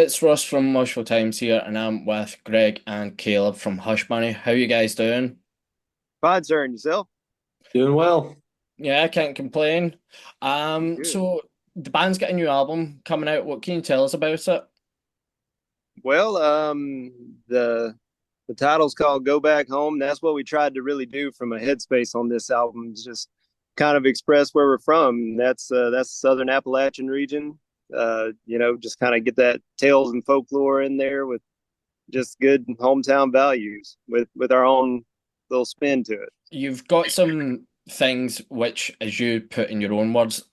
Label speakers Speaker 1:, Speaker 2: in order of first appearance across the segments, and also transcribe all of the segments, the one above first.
Speaker 1: it's Ross from Moshville Times here, and I'm with Greg and Caleb from Hush Money. How you guys doing?
Speaker 2: Fine, sir. And yourself?
Speaker 3: Doing well.
Speaker 1: Yeah, I can't complain.
Speaker 2: Good.
Speaker 1: So the band's got a new album coming out. What can you tell us about it?
Speaker 2: Well, the title's called "Go Back Home." That's what we tried to really do from a headspace on this album, is just kind of express where we're from. That's Southern Appalachian region. Just kind of get that tales and folklore in there with just good hometown values with our own little spin to it.
Speaker 1: You've got some things which, as you put in your own words,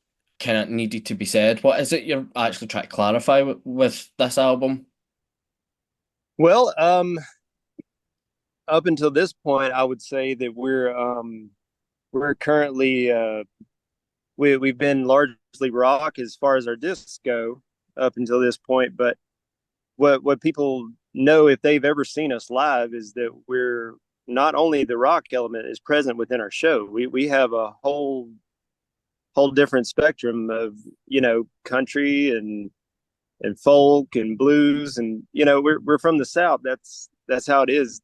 Speaker 1: kind of needed to be said. What is it you're actually trying to clarify with this album?
Speaker 2: Well, up until this point, I would say that we're currently we've been largely rock as far as our discs go up until this point. But what people know if they've ever seen us live is that we're not only the rock element is present within our show. We have a whole different spectrum of country and folk and blues, and we're from the South. That's how it is.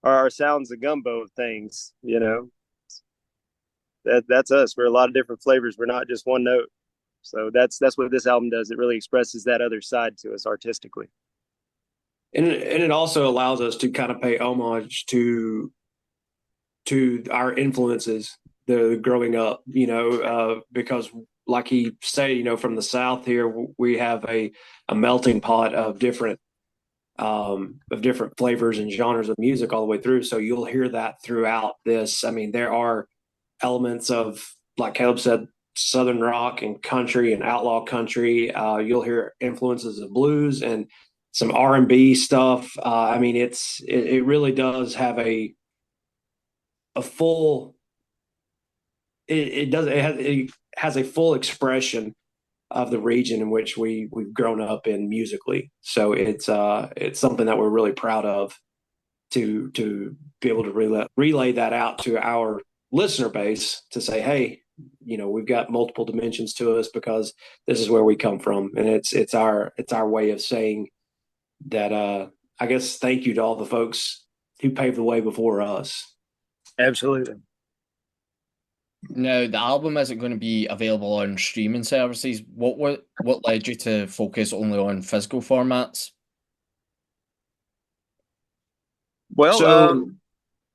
Speaker 2: Our sound's a gumbo of things. That's us. We're a lot of different flavors. We're not just one note. So that's what this album does. It really expresses that other side to us artistically.
Speaker 3: And it also allows us to kind of pay homage to our influences the growing up, because like he said, from the South here, we have a melting pot of different flavors and genres of music all the way through. So you'll hear that throughout this. I mean, there are elements of, like Caleb said, Southern rock and country and outlaw country. You'll hear influences of blues and some R&B stuff. I mean, it really does have a full. It has a full expression of the region in which we've grown up in musically. So it's something that we're really proud of to be able to relay that out to our listener base to say, hey, we've got multiple dimensions to us because this is where we come from, and it's our way of saying that. I guess thank you to all the folks who paved the way before us.
Speaker 2: Absolutely.
Speaker 1: Now, the album isn't going to be available on streaming services. What led you to focus only on physical formats?
Speaker 2: Well,
Speaker 3: So,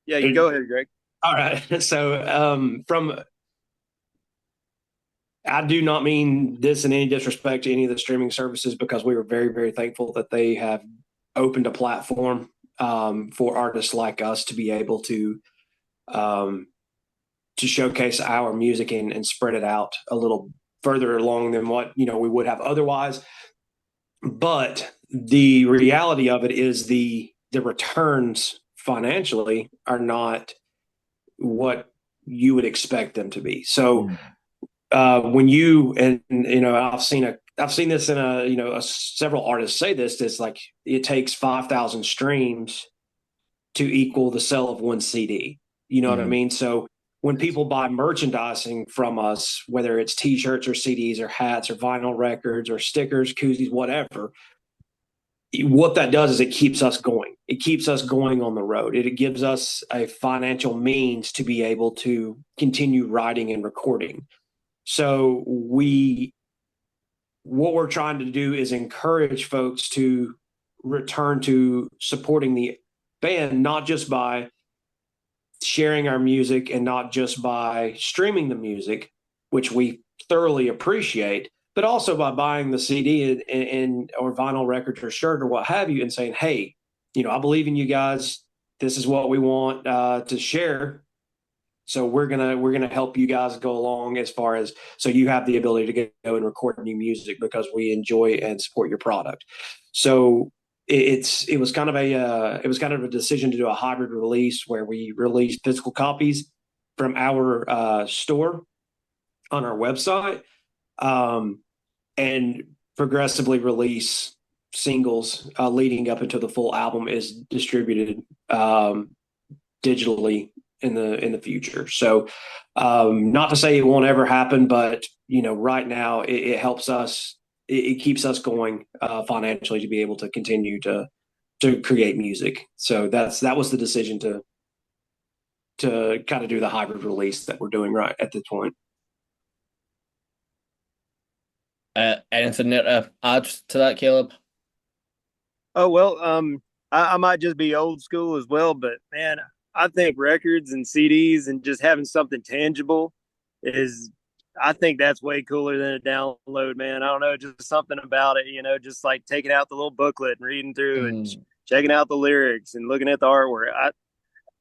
Speaker 2: yeah, you go ahead, Greg.
Speaker 3: all right. So, from I do not mean this in any disrespect to any of the streaming services, because we were very, very thankful that they have opened a platform for artists like us to be able um, to showcase our music and spread it out a little further along than what we would have otherwise. But the reality of it is the returns financially are not what you would expect them to be. So when you and I've seen this in several artists say this. It's like it takes 5,000 streams to equal the sale of one CD. You know what I
Speaker 1: Mhm.
Speaker 3: mean? So when people buy merchandising from us, whether it's T-shirts or CDs or hats or vinyl records or stickers, koozies, whatever, what that does is it keeps us going. It keeps us going on the road. It gives us a financial means to be able to continue writing and recording. So what we're trying to do is encourage folks to return to supporting the band, not just by sharing our music and not just by streaming the music, which we thoroughly appreciate, but also by buying the CD and or vinyl record or shirt or what have you, and saying, "Hey, I believe in you guys. This is what we want to share. So we're gonna help you guys go along as far as so you have the ability to go and record new music because we enjoy and support your product." So it was kind of a decision to do a hybrid release where we released physical copies from our store on our website, um, and progressively release singles leading up until the full album is distributed digitally in the future. So, not to say it won't ever happen, but right now it helps us it keeps us going financially to be able to continue to create music. So that was the decision to kind of do the hybrid release that we're doing right at this point.
Speaker 1: Anything there to add to that, Caleb?
Speaker 2: Oh well, I might just be old school as well, but man, I think records and CDs and just having something tangible is, I think that's way cooler than a download, man. I don't know, just something about it, just like taking out the little booklet and reading through and
Speaker 1: Mm,
Speaker 2: checking out the lyrics and looking at the artwork.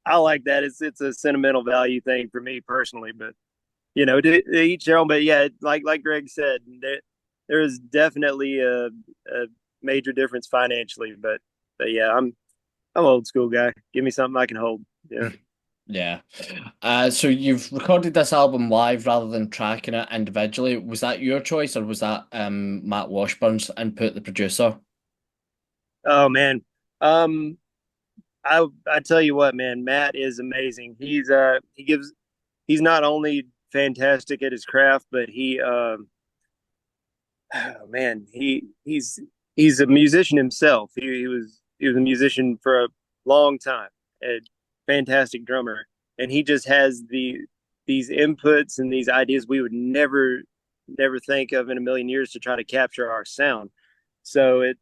Speaker 2: I like that. It's a sentimental value thing for me personally, but to each their own. But yeah, like Greg said, there is definitely a major difference financially, but yeah, I'm old school guy. Give me something I can hold. Yeah.
Speaker 1: yeah. So you've recorded this album live rather than tracking it individually. Was that your choice, or was that Matt Washburn's input, the producer?
Speaker 2: Oh man. Um, I tell you what, man, Matt is amazing. He's not only fantastic at his craft, but oh man, he's a musician himself. He was a musician for a long time. A fantastic drummer, and he just has these inputs and these ideas we would never think of in a million years to try to capture our sound. So it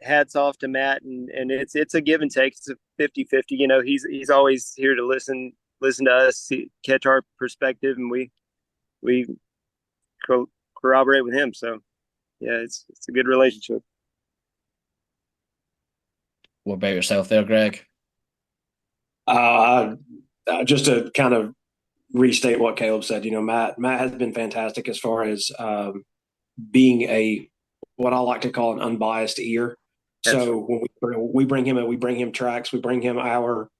Speaker 2: hats off to Matt, and it's a give and take. It's a 50-50. He's always here to listen to us, catch our perspective, and we corroborate with him. So yeah, it's a good relationship.
Speaker 1: What about yourself there, Greg?
Speaker 3: Uh, just to kind of restate what Caleb said, Matt has been fantastic as far as being a what I like to call an unbiased ear. So
Speaker 2: Absolutely.
Speaker 3: when we bring him in, we bring him tracks, we bring him our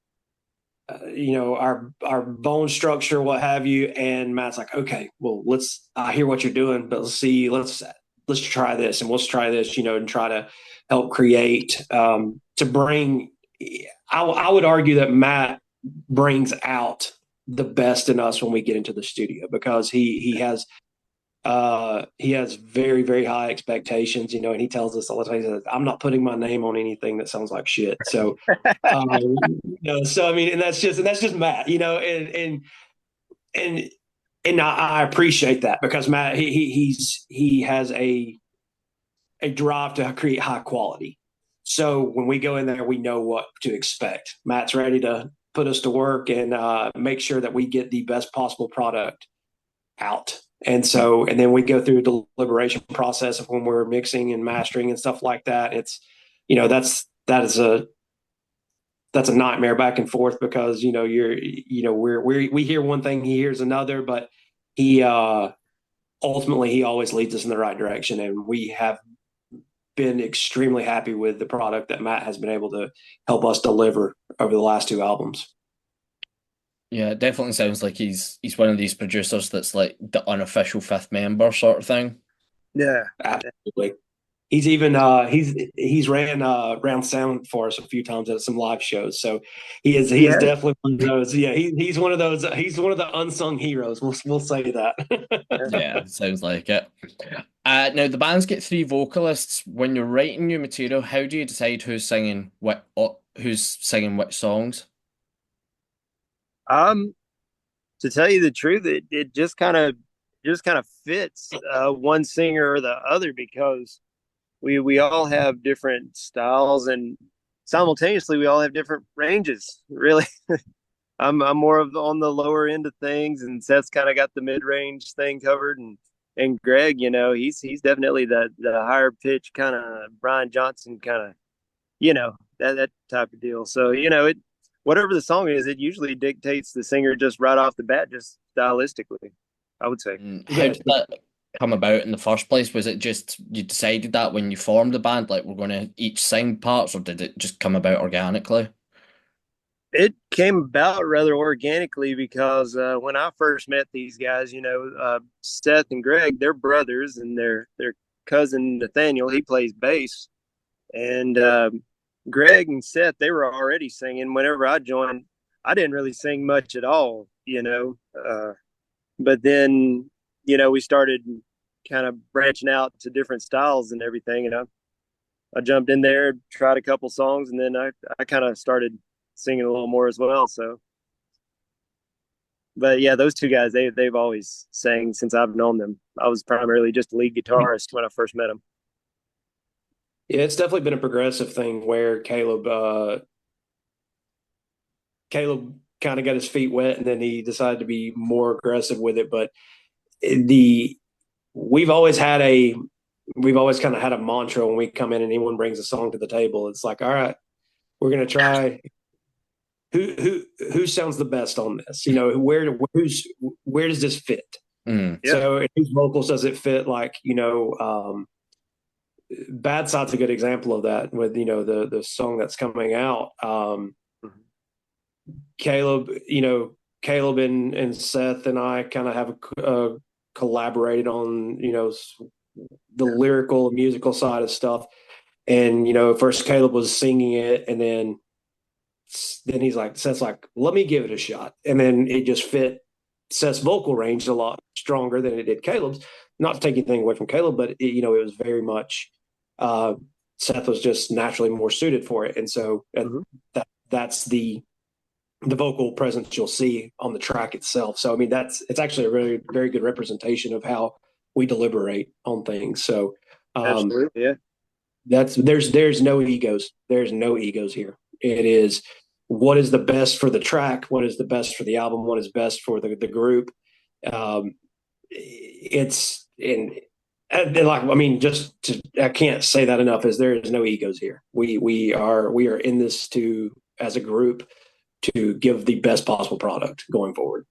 Speaker 3: bone structure, what have you, and Matt's like, okay, well, I hear what you're doing, but let's try this and let's try this, and try to help create to bring. I would argue that Matt brings out the best in us when we get into the studio because he has very, very high expectations, and he tells us all the time, he says, I'm not putting my name on anything that sounds like shit. So, so I mean, and that's just Matt, and I appreciate that because Matt, he has a drive to create high quality. So when we go in there, we know what to expect. Matt's ready to put us to work and make sure that we get the best possible product out. And then we go through a deliberation process of when we're mixing and mastering and stuff like that. It's, that's a nightmare back and forth because, we hear one thing, he hears another, but he, ultimately he always leads us in the right direction. And we have been extremely happy with the product that Matt has been able to help us deliver over the last two albums.
Speaker 1: Yeah, it definitely sounds like he's one of these producers that's like the unofficial fifth member sort of thing.
Speaker 2: Yeah.
Speaker 3: Absolutely. He's even he's ran round sound for us a few times at some live shows. So he is
Speaker 2: Yeah.
Speaker 3: definitely one of those. Yeah, he's one of those. He's one of the unsung heroes. We'll say that.
Speaker 1: Yeah, sounds like it. Now the bands get three vocalists. When you're writing new material, how do you decide who's singing which songs?
Speaker 2: Um, to tell you the truth, it just kind of fits one singer or the other because we all have different styles and simultaneously we all have different ranges. Really, I'm more of on the lower end of things, and Seth's kind of got the mid range thing covered, and Greg, he's definitely the higher pitch kind of Brian Johnson kind of that type of deal. So it whatever the song is, it usually dictates the singer just right off the bat, just stylistically, I would say.
Speaker 1: And how
Speaker 3: Yeah,
Speaker 1: did that come about in the first place? Was it just you decided that when you formed the band, like we're going to each sing parts, or did it just come about organically?
Speaker 2: It came about rather organically because when I first met these guys, Seth and Greg, they're brothers, and their cousin Nathaniel, he plays bass, and Greg and Seth, they were already singing. Whenever I joined, I didn't really sing much at all, but then we started kind of branching out to different styles and everything. And I jumped in there, tried a couple songs, and then I kind of started singing a little more as well. So, but yeah, those two guys, they've always sang since I've known them. I was primarily just a lead guitarist when I first met them.
Speaker 3: Yeah, it's definitely been a progressive thing where Caleb kind of got his feet wet and then he decided to be more aggressive with it. But the we've always had a we've always kind of had a mantra when we come in and anyone brings a song to the table. It's like, all right, we're gonna try who sounds the best on this? Where does this fit?
Speaker 1: Mm.
Speaker 2: Yeah.
Speaker 3: So whose vocals does it fit? Like, Bad Side's a good example of that with, the song that's coming out. Caleb, Caleb and Seth and I kind of have collaborated on, the lyrical musical side of stuff. And, first Caleb was singing it and then he's like, Seth's like, let me give it a shot. And then it just fit Seth's vocal range a lot stronger than it did Caleb's. Not to take anything away from Caleb, but it was very much Seth was just naturally more suited for it. And so that's the vocal presence you'll see on the track itself. So I mean, it's actually a really very good representation of how we deliberate on things. So
Speaker 2: absolutely, yeah.
Speaker 3: There's no egos. There's no egos here. It is what is the best for the track, what is the best for the album, what is best for the group. It's and like, I mean, I can't say that enough. Is there is no egos here. We are in this as a group to give the best possible product going forward.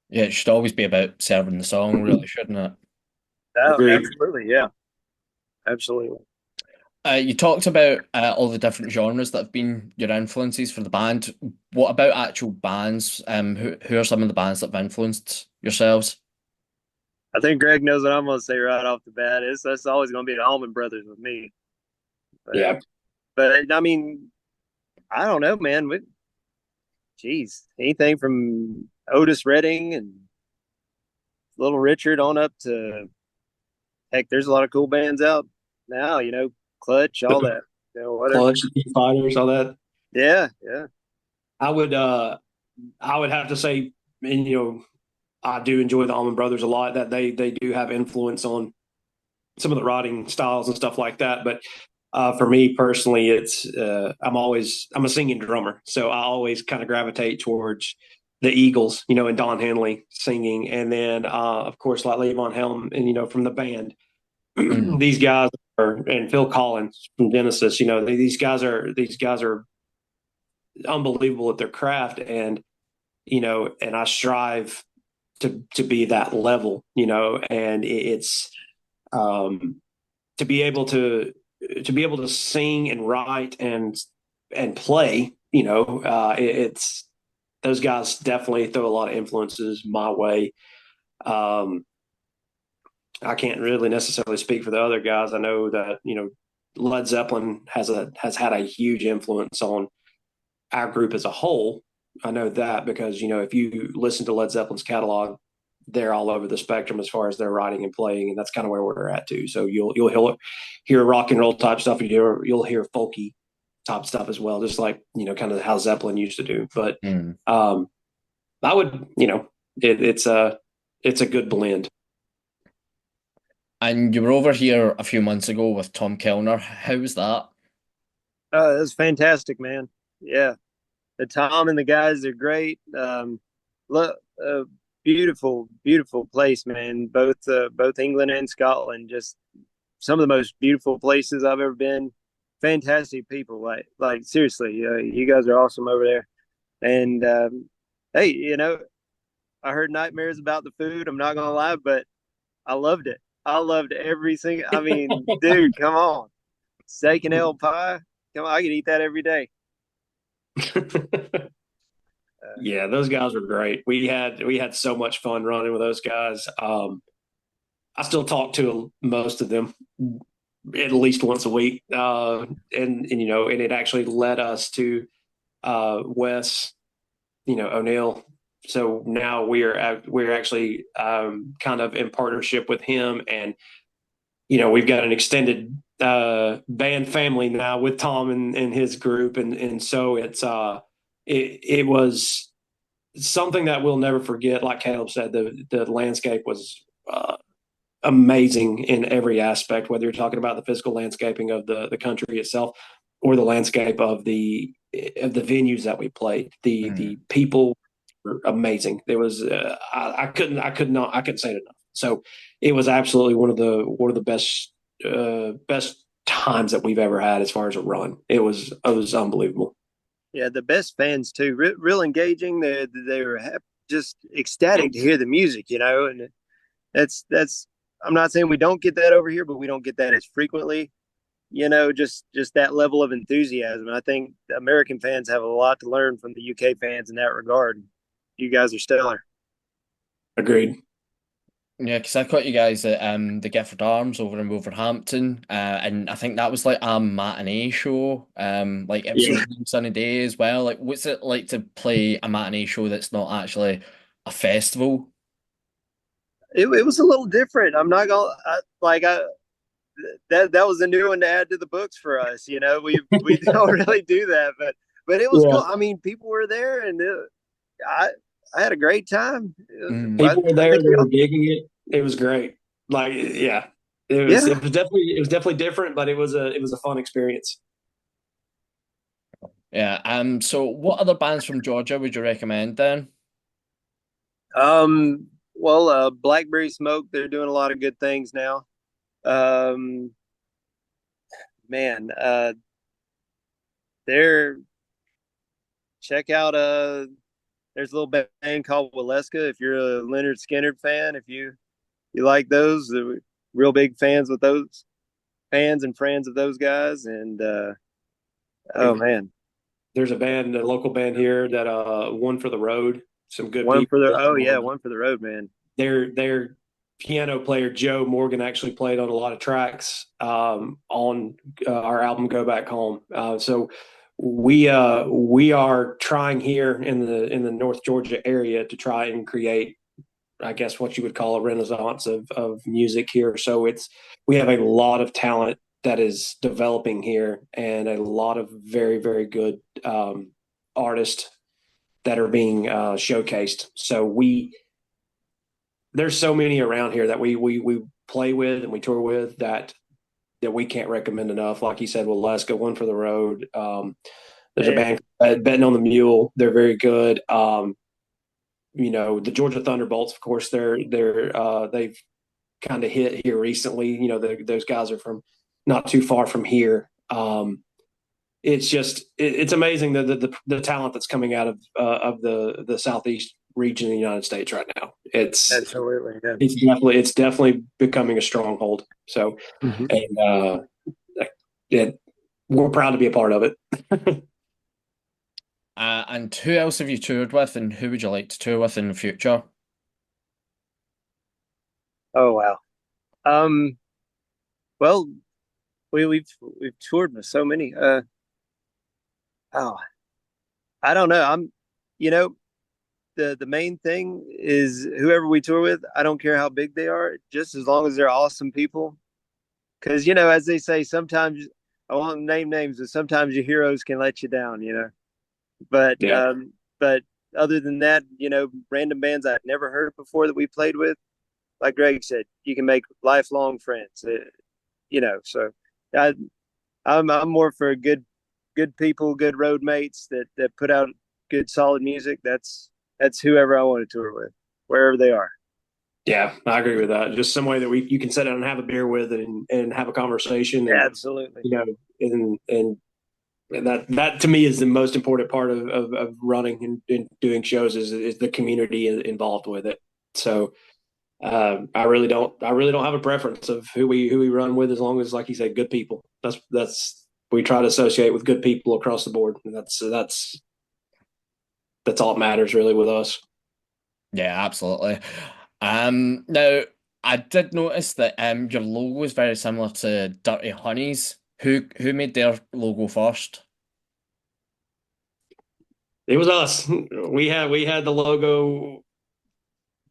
Speaker 1: Yeah, it should always be about serving the song, really, shouldn't it?
Speaker 2: Oh,
Speaker 3: Agreed.
Speaker 2: absolutely, yeah, absolutely.
Speaker 1: You talked about all the different genres that have been your influences for the band. What about actual bands? Who are some of the bands that have influenced yourselves?
Speaker 2: I think Greg knows what I'm going to say right off the bat. That's always going to be the Allman Brothers with me.
Speaker 3: Yeah.
Speaker 2: But I mean, I don't know, man. Geez, anything from Otis Redding and Little Richard on up to heck, there's a lot of cool bands out now. Clutch, all that. Whatever.
Speaker 3: Clutch, Fighters, all that.
Speaker 2: Yeah, yeah.
Speaker 3: I would have to say, and I do enjoy the Allman Brothers a lot. That they do have influence on some of the writing styles and stuff like that. But for me personally, it's I'm a singing drummer, so I always kind of gravitate towards the Eagles, and Don Henley singing, and then of course like Levon Helm, and from the band, these guys and Phil Collins from Genesis. These guys are unbelievable at their craft, and and I strive to be that level, and it's to be able to sing and write and play, it's those guys definitely throw a lot of influences my way. I can't really necessarily speak for the other guys. I know that, Led Zeppelin has had a huge influence on our group as a whole. I know that because, if you listen to Led Zeppelin's catalog, they're all over the spectrum as far as their writing and playing, and that's kind of where we're at too. So you'll hear rock and roll type stuff, and you'll hear folky type stuff as well, just like kind of how Zeppelin used to do. But I would, it's a good blend.
Speaker 1: And you were over here a few months ago with Tom Kellner. How was that?
Speaker 2: It was fantastic, man. Yeah, the Tom and the guys are great. Look, beautiful, beautiful place, man. Both England and Scotland, just some of the most beautiful places I've ever been. Fantastic people, like seriously, you guys are awesome over there. And hey, I heard nightmares about the food. I'm not gonna lie, but I loved it. I loved every single. I mean, dude, come on, steak and ale pie. Come on, I could eat that every day.
Speaker 3: Yeah, those guys were great. We had so much fun running with those guys. I still talk to most of them at least once a week, and it actually led us to Wes, O'Neill, So now we're actually kind of in partnership with him, and we've got an extended band family now with Tom and his group, and so it was something that we'll never forget. Like Caleb said, the landscape was amazing in every aspect, whether you're talking about the physical landscaping of the country itself or the landscape of the venues that we played. The
Speaker 1: Mm.
Speaker 3: people were amazing. There was I couldn't say it enough. So it was absolutely one of the best times that we've ever had as far as a run. It was unbelievable.
Speaker 2: Yeah, the best fans too. Real engaging. They were just ecstatic to hear the music, and that's. I'm not saying we don't get that over here, but we don't get that as frequently. Just that level of enthusiasm. I think American fans have a lot to learn from the UK fans in that regard. You guys are stellar.
Speaker 3: Agreed.
Speaker 1: Yeah, because I caught you guys at the Gifford Arms over in Wolverhampton, and I think that was like a matinee show. Like it was
Speaker 3: Yeah.
Speaker 1: a really sunny day as well. Like, what's it like to play a matinee show that's not actually a festival?
Speaker 2: It was a little different. I'm not gonna like I that was a new one to add to the books for us. We don't really do that, but it was
Speaker 3: Yeah.
Speaker 2: cool. I mean, people were there, and I I had a great time.
Speaker 1: Mm.
Speaker 3: People were
Speaker 2: I
Speaker 3: there.
Speaker 2: think
Speaker 3: They
Speaker 2: we
Speaker 3: were
Speaker 2: all,
Speaker 3: digging it. It was great. Like, yeah, it was.
Speaker 2: yeah.
Speaker 3: It was definitely different, but it was a fun experience.
Speaker 1: Yeah. So what other bands from Georgia would you recommend then?
Speaker 2: Well, Blackberry Smoke, they're doing a lot of good things now. Um, man, they're check out there's a little band called Waleska. If you're a Leonard Skinner fan, if you like those, real big fans with those fans and friends of those guys. And oh man,
Speaker 3: There's a local band here that One for the Road. Some good
Speaker 2: one
Speaker 3: people.
Speaker 2: for the oh yeah, one for the road, man.
Speaker 3: Their piano player Joe Morgan actually played on a lot of tracks on our album Go Back Home. So we are trying here in the North Georgia area to try and create, I guess, what you would call a renaissance of music here. So we have a lot of talent that is developing here, and a lot of very very good artists that are being showcased. So there's so many around here that we play with and we tour with that we can't recommend enough. Like you said, well, let's go One for the Road. There's a
Speaker 2: And
Speaker 3: band Betting on the Mule. They're very good. The Georgia Thunderbolts, of course, they've kind of hit here recently. Those guys are from not too far from here. It's amazing the talent that's coming out of the southeast region of the United States right now.
Speaker 2: absolutely, yeah.
Speaker 3: It's definitely becoming a stronghold. So,
Speaker 2: Mhm.
Speaker 3: and we're proud to be a part of it.
Speaker 1: And who else have you toured with, and who would you like to tour with in the future?
Speaker 2: Oh wow. Um, well, we've toured with so many. Oh, I don't know. You know, the main thing is whoever we tour with. I don't care how big they are, just as long as they're awesome people. Because as they say, sometimes I won't name names, but sometimes your heroes can let you down. But
Speaker 3: Yeah,
Speaker 2: but other than that, random bands I've never heard before that we played with, like Greg said, you can make lifelong friends. So I, I'm more for good people, good road mates that put out good solid music. That's whoever I want to tour with, wherever they are.
Speaker 3: yeah, I agree with that. Just some way that you can sit down and have a beer with and have a conversation
Speaker 2: Yeah,
Speaker 3: and
Speaker 2: absolutely.
Speaker 3: you know and that to me is the most important part of running and doing shows is the community involved with it. So I really don't have a preference of who we run with, as long as, like you said, good people. That's we try to associate with good people across the board, and that's all that matters really with us.
Speaker 1: Yeah, absolutely. Now I did notice that your logo is very similar to Dirty Honey's. Who made their logo first?
Speaker 3: It was us. We had the logo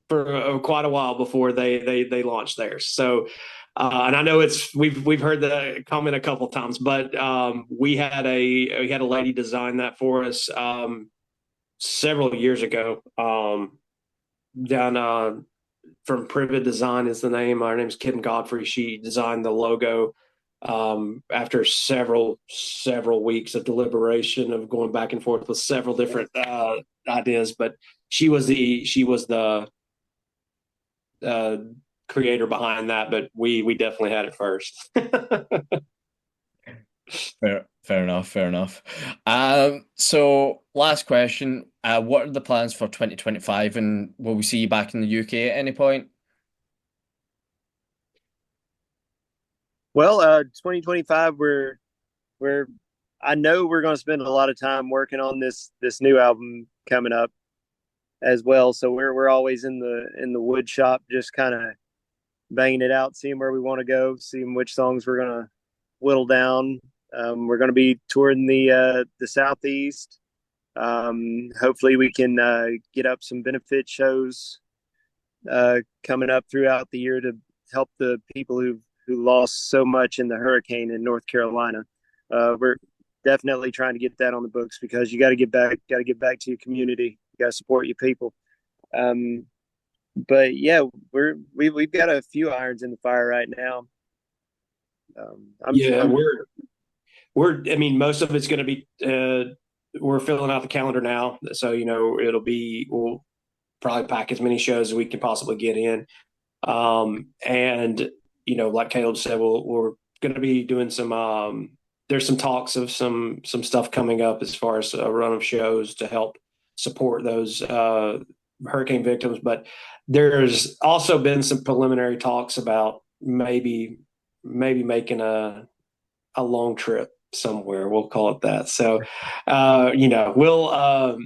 Speaker 3: for quite a while before they launched theirs. So, and I know we've heard the comment a couple times, but we had a lady design that for us several years ago. Down from Privet Design is the name. Our name's Kim Godfrey. She designed the logo after several weeks of deliberation of going back and forth with several different ideas. But she was the uh, creator behind that. But we definitely had it first.
Speaker 1: Fair enough, fair enough. So last question. What are the plans for 2025 and will we see you back in the UK at any point?
Speaker 2: Well, 2025, we're I know we're going to spend a lot of time working on this new album coming up as well. So we're always in the wood shop, just kind of banging it out, seeing where we want to go, seeing which songs we're going to whittle down. We're going to be touring the southeast. Hopefully, we can get up some benefit shows coming up throughout the year to help the people who lost so much in the hurricane in North Carolina. We're definitely trying to get that on the books because you got to get back to your community. You got to support your people. Um, but yeah, we've got a few irons in the fire right now.
Speaker 3: Yeah,
Speaker 2: I'm
Speaker 3: I mean, most of it's going to be. We're filling out the calendar now, so we'll probably pack as many shows as we can possibly get in. And like Caleb said, we're going to be doing some. There's some talks of some stuff coming up as far as a run of shows to help support those hurricane victims. But there's also been some preliminary talks about maybe making a long trip somewhere. We'll call it that. So, we'll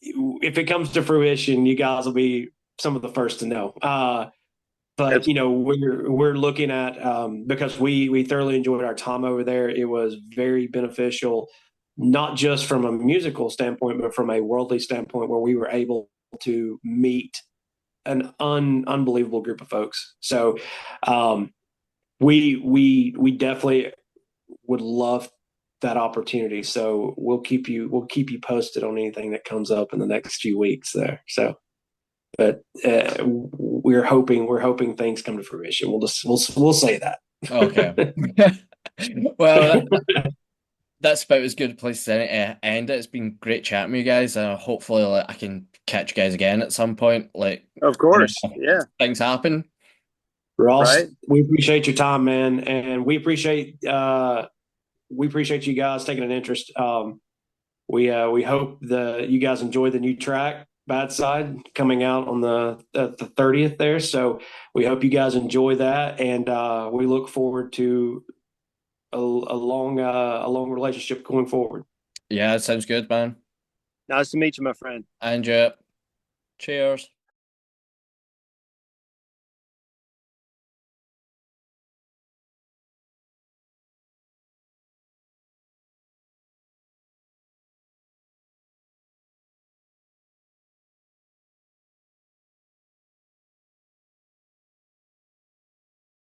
Speaker 3: if it comes to fruition, you guys will be some of the first to know. But
Speaker 2: that's
Speaker 3: we're looking at because we thoroughly enjoyed our time over there. It was very beneficial, not just from a musical standpoint, but from a worldly standpoint, where we were able to meet an unbelievable group of folks. So we definitely would love that opportunity. So we'll keep you posted on anything that comes up in the next few weeks there. So, but we're hoping things come to fruition. We'll say that.
Speaker 1: Okay. Well, that's about as good a place to end it. It's been great chatting with you guys. Hopefully, like, I can catch you guys again at some point. Like,
Speaker 2: of
Speaker 1: you
Speaker 2: course,
Speaker 1: know,
Speaker 2: yeah,
Speaker 1: things happen.
Speaker 3: Ross,
Speaker 2: right.
Speaker 3: we appreciate your time, man, and we appreciate you guys taking an interest. We hope you guys enjoy the new track Bad Side coming out on the 30th there. So we hope you guys enjoy that, and we look forward to a long relationship going forward.
Speaker 1: Yeah, it sounds good, man.
Speaker 2: Nice to meet you, my friend.
Speaker 1: And cheers.